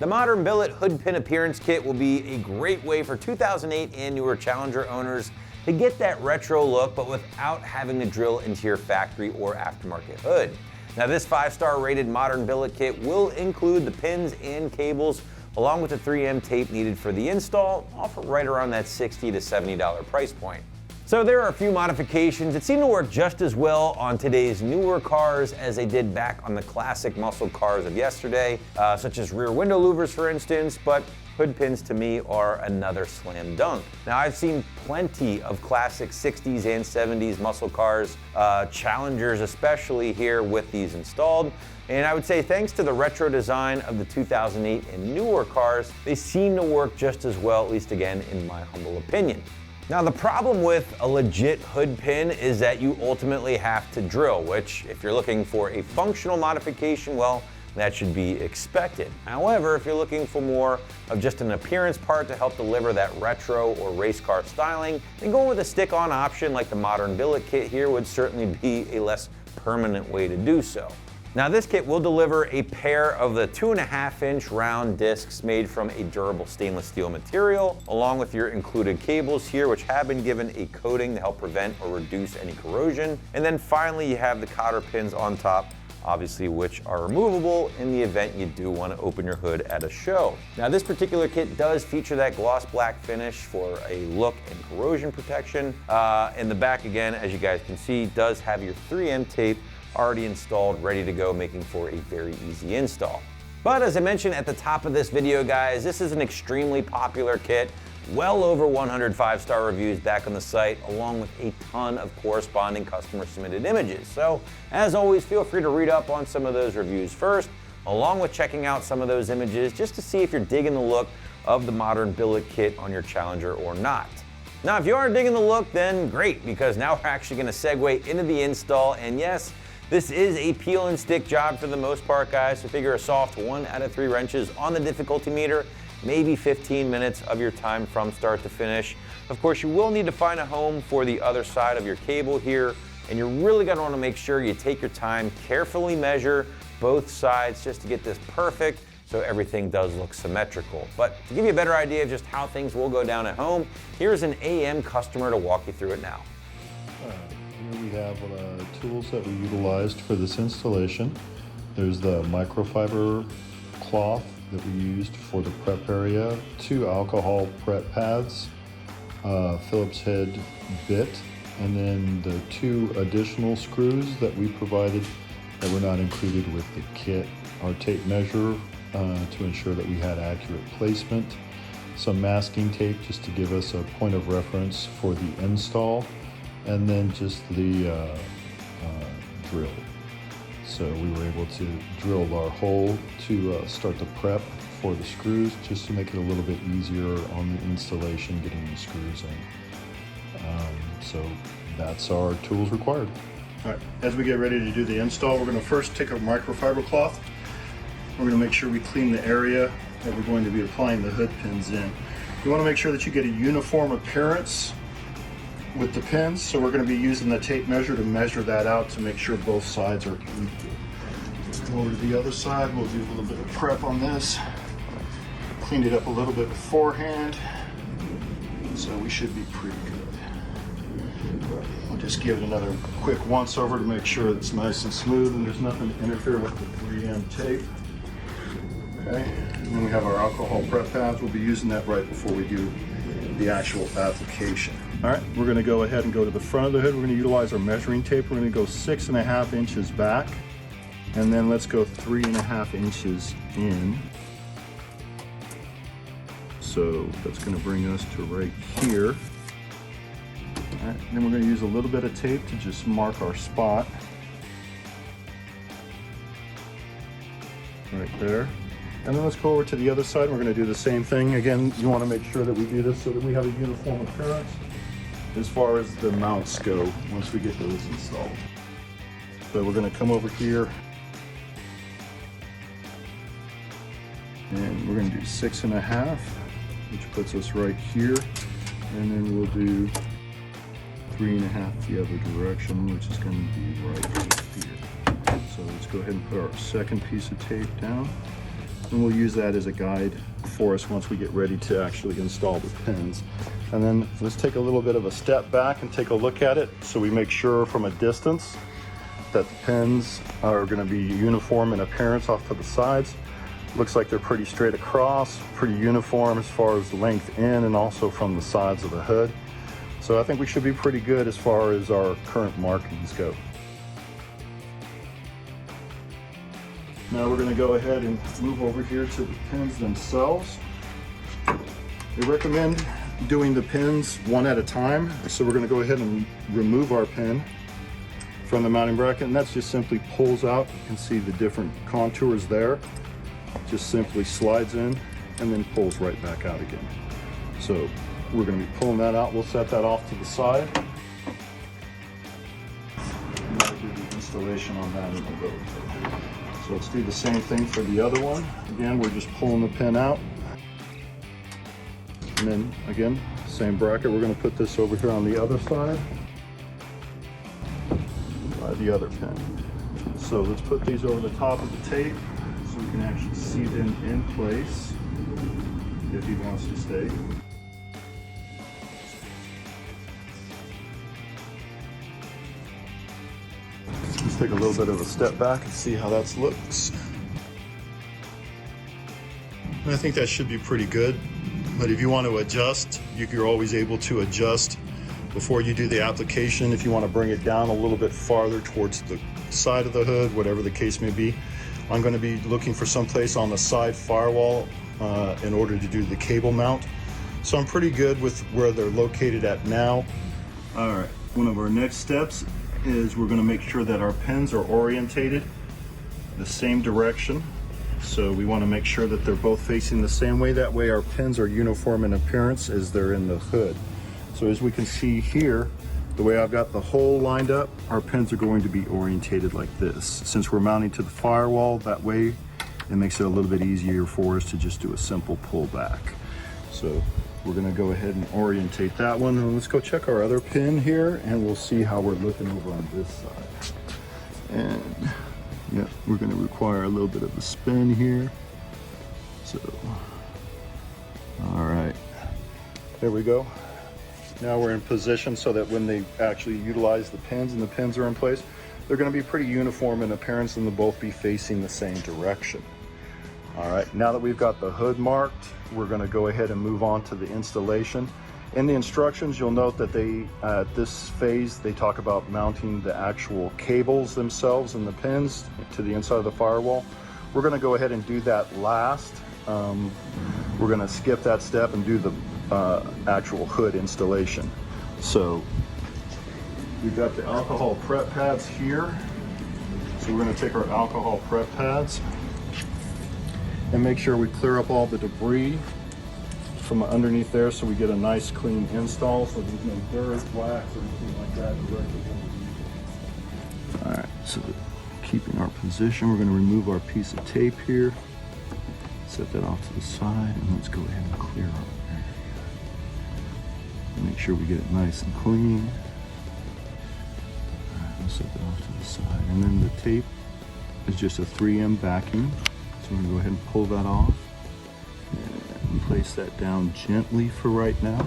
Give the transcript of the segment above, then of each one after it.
The Modern Billet Hood Pin Appearance Kit will be a great way for 2008 and newer Challenger owners to get that retro look, but without having to drill into your factory or aftermarket hood. Now this 5-star rated Modern Billet Kit will include the pins and cables along with the 3M tape needed for the install, offered right around that $60 to $70 price point. So there are a few modifications that seem to work just as well on today's newer cars as they did back on the classic muscle cars of yesterday, such as rear window louvers for instance, but hood pins to me are another slam dunk. Now I've seen plenty of classic 60s and 70s muscle cars, Challengers especially here with these installed, and I would say thanks to the retro design of the 2008 and newer cars, they seem to work just as well, at least again in my humble opinion. Now the problem with a legit hood pin is that you ultimately have to drill, which if you're looking for a functional modification, well, that should be expected. However, if you're looking for more of just an appearance part to help deliver that retro or race car styling, then going with a stick-on option like the Modern Billet Kit here would certainly be a less permanent way to do so. Now this kit will deliver a pair of the 2.5-inch round discs made from a durable stainless steel material, along with your included cables here, which have been given a coating to help prevent or reduce any corrosion. And then finally you have the cotter pins on top, obviously, which are removable in the event you do want to open your hood at a show. Now this particular kit does feature that gloss black finish for a look and corrosion protection. In the back again, as you guys can see, does have your 3M tape already installed, ready to go, making for a very easy install. But as I mentioned at the top of this video, guys, this is an extremely popular kit, well over 100 5-star reviews back on the site, along with a ton of corresponding customer submitted images. So as always, feel free to read up on some of those reviews first, along with checking out some of those images just to see if you're digging the look of the Modern Billet Kit on your Challenger or not. Now, if you are digging the look, then great, because now we're actually gonna segue into the install, and yes, this is a peel and stick job for the most part, guys, so figure a soft 1 out of 3 wrenches on the difficulty meter, maybe 15 minutes of your time from start to finish. Of course, you will need to find a home for the other side of your cable here, and you're really gonna wanna make sure you take your time, carefully measure both sides just to get this perfect so everything does look symmetrical. But to give you a better idea of just how things will go down at home, here's an AM customer to walk you through it now. Here we have tools that we utilized for this installation. There's the microfiber cloth that we used for the prep area, 2 alcohol prep pads, Phillips head bit, and then the 2 additional screws that we provided that were not included with the kit. Our tape measure to ensure that we had accurate placement, some masking tape just to give us a point of reference for the install, and then just the drill. So we were able to drill our hole to start the prep for the screws, just to make it a little bit easier on the installation, getting the screws in. So that's our tools required. All right, as we get ready to do the install, we're going to first take a microfiber cloth. We're going to make sure we clean the area that we're going to be applying the hood pins in. You want to make sure that you get a uniform appearance with the pins, so we're going to be using the tape measure to measure that out to make sure both sides are equal. Go over to the other side, we'll do a little bit of prep on this. Cleaned it up a little bit beforehand, so we should be pretty good. We'll just give it another quick once over to make sure it's nice and smooth and there's nothing to interfere with the 3M tape. Okay, and then we have our alcohol prep pads. We'll be using that right before we do the actual application. All right, we're going to go ahead and go to the front of the hood. We're going to utilize our measuring tape. We're going to go 6.5 inches back, and then let's go 3.5 inches in. So that's going to bring us to right here. All right, then we're going to use a little bit of tape to just mark our spot. Right there. And then let's go over to the other side. We're going to do the same thing. Again, you want to make sure that we do this so that we have a uniform appearance as far as the mounts go once we get those installed. So we're going to come over here and we're going to do 6.5, which puts us right here. And then we'll do 3.5 the other direction, which is going to be right here. So let's go ahead and put our second piece of tape down. And we'll use that as a guide for us once we get ready to actually install the pins. And then let's take a little bit of a step back and take a look at it so we make sure from a distance that the pins are going to be uniform in appearance off to the sides. Looks like they're pretty straight across, pretty uniform as far as length in and also from the sides of the hood. So I think we should be pretty good as far as our current markings go. Now we're going to go ahead and move over here to the pins themselves. They recommend doing the pins one at a time. So we're going to go ahead and remove our pin from the mounting bracket, and that's just simply pulls out. You can see the different contours there. Just simply slides in and then pulls right back out again. So we're going to be pulling that out. We'll set that off to the side. And I'll do the installation on that in a little bit. So let's do the same thing for the other one. Again, we're just pulling the pin out. And then again, same bracket. We're going to put this over here on the other side by the other pin. So let's put these over the top of the tape so we can actually see them in place if he wants to stay. Let's take a little bit of a step back and see how that looks. I think that should be pretty good, but if you want to adjust, you're always able to adjust before you do the application. If you want to bring it down a little bit farther towards the side of the hood, whatever the case may be. I'm going to be looking for someplace on the side firewall in order to do the cable mount. So I'm pretty good with where they're located at now. All right, one of our next steps is we're going to make sure that our pins are orientated the same direction. So we want to make sure that they're both facing the same way. That way our pins are uniform in appearance as they're in the hood. So as we can see here, the way I've got the hole lined up, our pins are going to be orientated like this. Since we're mounting to the firewall, that way it makes it a little bit easier for us to just do a simple pull back. So we're going to go ahead and orientate that one. And let's go check our other pin here and we'll see how we're looking over on this side. And yeah, we're going to require a little bit of a spin here. So, all right, there we go. Now we're in position so that when they actually utilize the pins and the pins are in place, they're going to be pretty uniform in appearance and they'll both be facing the same direction. All right, now that we've got the hood marked, we're going to go ahead and move on to the installation. In the instructions, you'll note that they, at this phase, they talk about mounting the actual cables themselves and the pins to the inside of the firewall. We're going to go ahead and do that last. We're going to skip that step and do the actual hood installation. So we've got the alcohol prep pads here. So we're going to take our alcohol prep pads and make sure we clear up all the debris from underneath there so we get a nice clean install so there's no dirt, wax, or anything like that. All right, so keeping our position, we're going to remove our piece of tape here, set that off to the side, and let's go ahead and clear our area. Make sure we get it nice and clean. All right, we'll set that off to the side. And then the tape is just a 3M backing. So we're going to go ahead and pull that off and place that down gently for right now.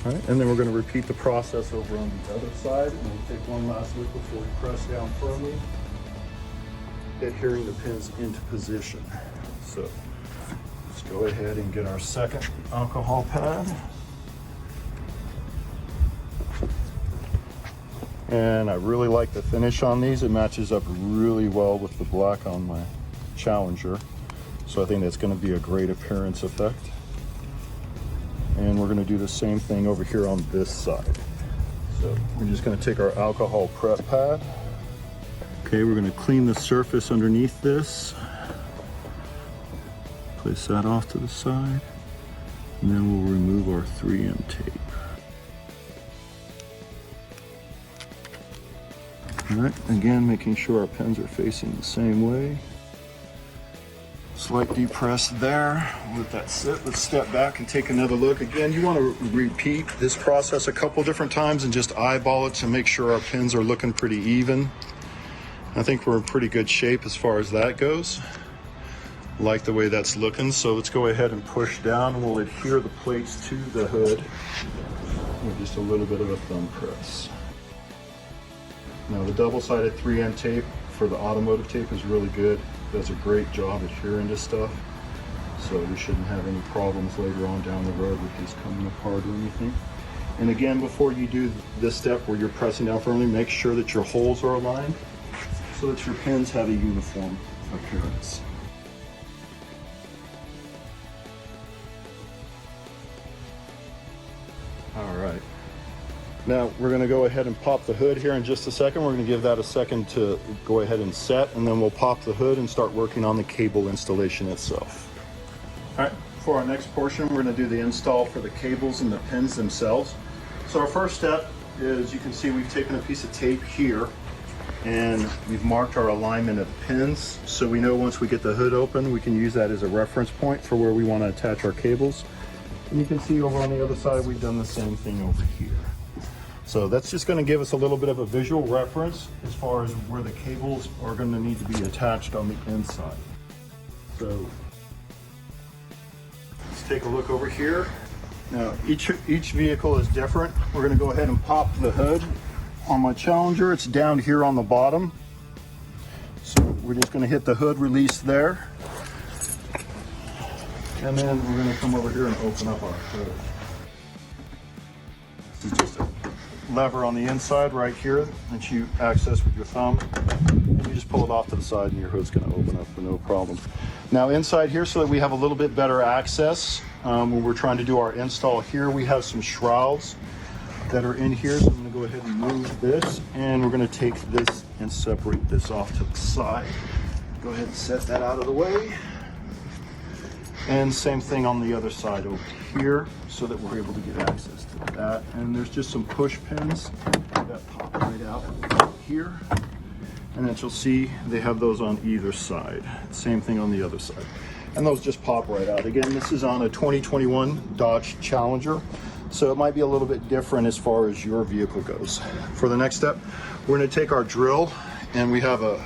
All right, and then we're going to repeat the process over on the other side. And we'll take one last look before we press down firmly, adhering the pins into position. So let's go ahead and get our second alcohol pad. And I really like the finish on these. It matches up really well with the black on my Challenger. So I think that's going to be a great appearance effect. And we're going to do the same thing over here on this side. So we're just going to take our alcohol prep pad. Okay, we're going to clean the surface underneath this. Place that off to the side. And then we'll remove our 3M tape. All right, again, making sure our pins are facing the same way. Slight depress there. Let that sit. Let's step back and take another look. Again, you want to repeat this process a couple different times and just eyeball it to make sure our pins are looking pretty even. I think we're in pretty good shape as far as that goes. Like the way that's looking, so let's go ahead and push down and we'll adhere the plates to the hood with just a little bit of a thumb press. Now the double-sided 3M tape for the automotive tape is really good. It does a great job adhering to stuff, so we shouldn't have any problems later on down the road with these coming apart or anything. And again, before you do this step where you're pressing down firmly, make sure that your holes are aligned so that your pins have a uniform appearance. All right. Now we're going to go ahead and pop the hood here in just a second. We're going to give that a second to go ahead and set, and then we'll pop the hood and start working on the cable installation itself. All right, for our next portion, we're going to do the install for the cables and the pins themselves. So our first step is, you can see we've taken a piece of tape here and we've marked our alignment of pins. So we know once we get the hood open, we can use that as a reference point for where we want to attach our cables. And you can see over on the other side, we've done the same thing over here. So that's just going to give us a little bit of a visual reference as far as where the cables are going to need to be attached on the inside. So let's take a look over here. Now each vehicle is different. We're going to go ahead and pop the hood. On my Challenger, it's down here on the bottom. So we're just going to hit the hood release there. And then we're going to come over here and open up our hood. This is just a lever on the inside right here that you access with your thumb. And you just pull it off to the side and your hood's going to open up for no problem. Now inside here, so that we have a little bit better access when we're trying to do our install here, we have some shrouds that are in here. So I'm going to go ahead and move this, and we're going to take this and separate this off to the side. Go ahead and set that out of the way. And same thing on the other side over here, so that we're able to get access to that. And there's just some push pins that pop right out here. And as you'll see, they have those on either side. Same thing on the other side. And those just pop right out. Again, this is on a 2021 Dodge Challenger, so it might be a little bit different as far as your vehicle goes. For the next step, we're going to take our drill, and we have a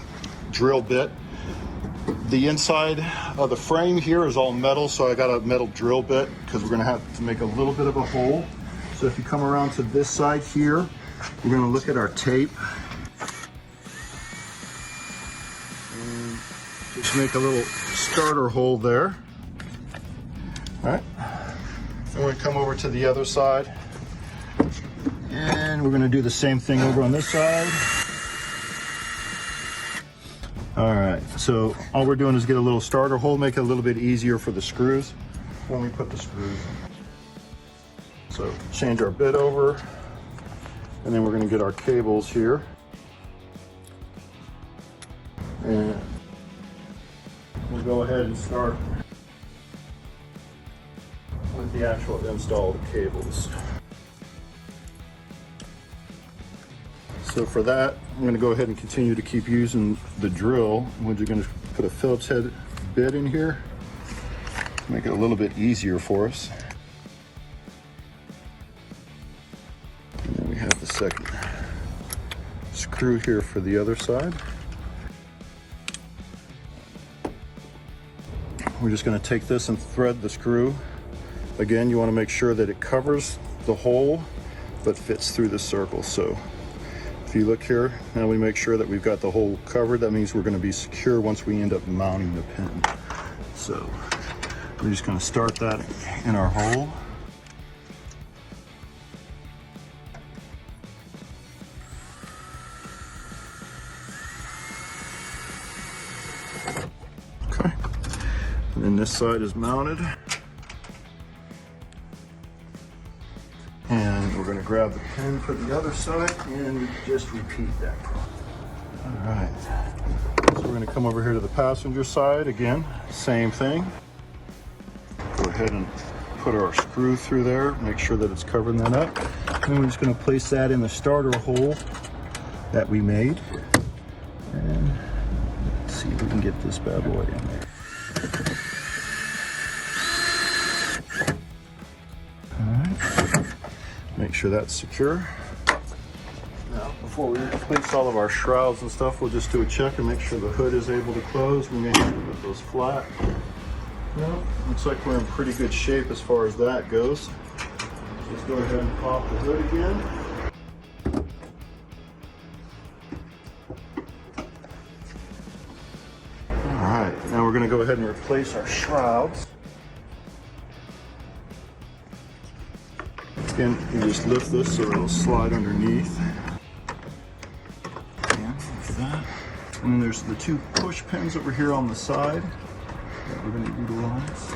drill bit. The inside of the frame here is all metal, so I got a metal drill bit because we're going to have to make a little bit of a hole. So if you come around to this side here, we're going to look at our tape. And just make a little starter hole there. All right. And we're going to come over to the other side. And we're going to do the same thing over on this side. All right, so all we're doing is get a little starter hole, make it a little bit easier for the screws when we put the screws in. So change our bit over, and then we're going to get our cables here. And we'll go ahead and start with the actual install of the cables. So for that, I'm going to go ahead and continue to keep using the drill. We're going to put a Phillips head bit in here, make it a little bit easier for us. And then we have the second screw here for the other side. We're just going to take this and thread the screw. Again, you want to make sure that it covers the hole but fits through the circle. So if you look here, now we make sure that we've got the hole covered. That means we're going to be secure once we end up mounting the pin. So we're just going to start that in our hole. Okay, and then this side is mounted. And we're going to grab the pin for the other side and just repeat that process. All right, so we're going to come over here to the passenger side again, same thing. Go ahead and put our screw through there, make sure that it's covering that up. And we're just going to place that in the starter hole that we made. And let's see if we can get this bad boy in there. All right. Make sure that's secure. Now, before before we replace all of our shrouds and stuff, we'll just do a check and make sure the hood is able to close. We may have to put those flat. No, looks like we're in pretty good shape as far as that goes. Let's go ahead and pop the hood again. Alright, now we're going to go ahead and replace our shrouds. Again, you just lift this so it'll slide underneath. And like that. And then there's the two push pins over here on the side that we're going to utilize.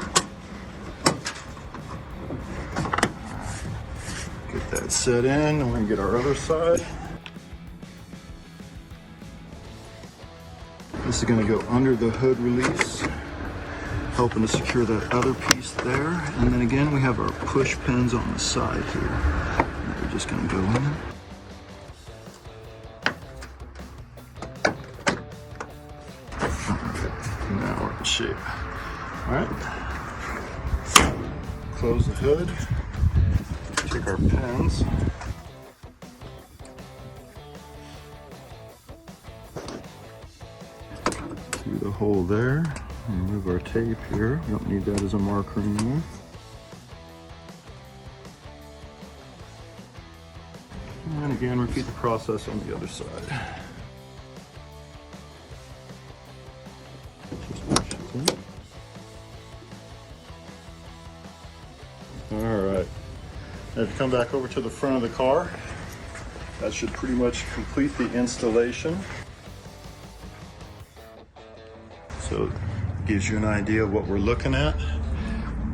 Get that set in, and we're going to get our other side. This is going to go under the hood release, helping to secure that other piece there. And then again, we have our push pins on the side here. And we're just going to go in. Now we're in shape. All right. Close the hood. Take our pins. Through the hole there. Remove our tape here. We don't need that as a marker anymore. And again, repeat the process on the other side. Just push it in. All right. Now if you come back over to the front of the car, that should pretty much complete the installation. So it gives you an idea of what we're looking at.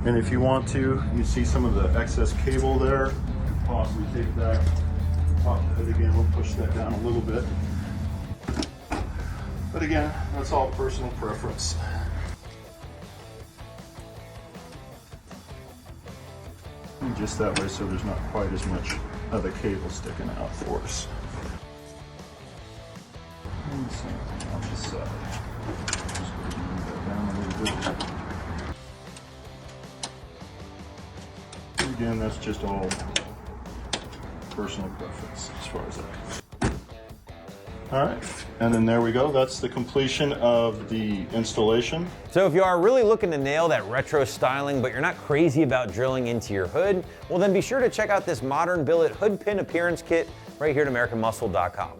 And if you want to, you see some of the excess cable there. You can possibly take that, pop the hood again, we'll push that down a little bit. But again, that's all personal preference. And just that way so there's not quite as much of the cable sticking out for us. And the same thing on this side. Just go ahead and move that down a little bit. And again, that's just all personal preference as far as that goes. All right, and then there we go. That's the completion of the installation. So if you are really looking to nail that retro styling, but you're not crazy about drilling into your hood, well then be sure to check out this Modern Billet Hood Pin Appearance Kit right here at AmericanMuscle.com.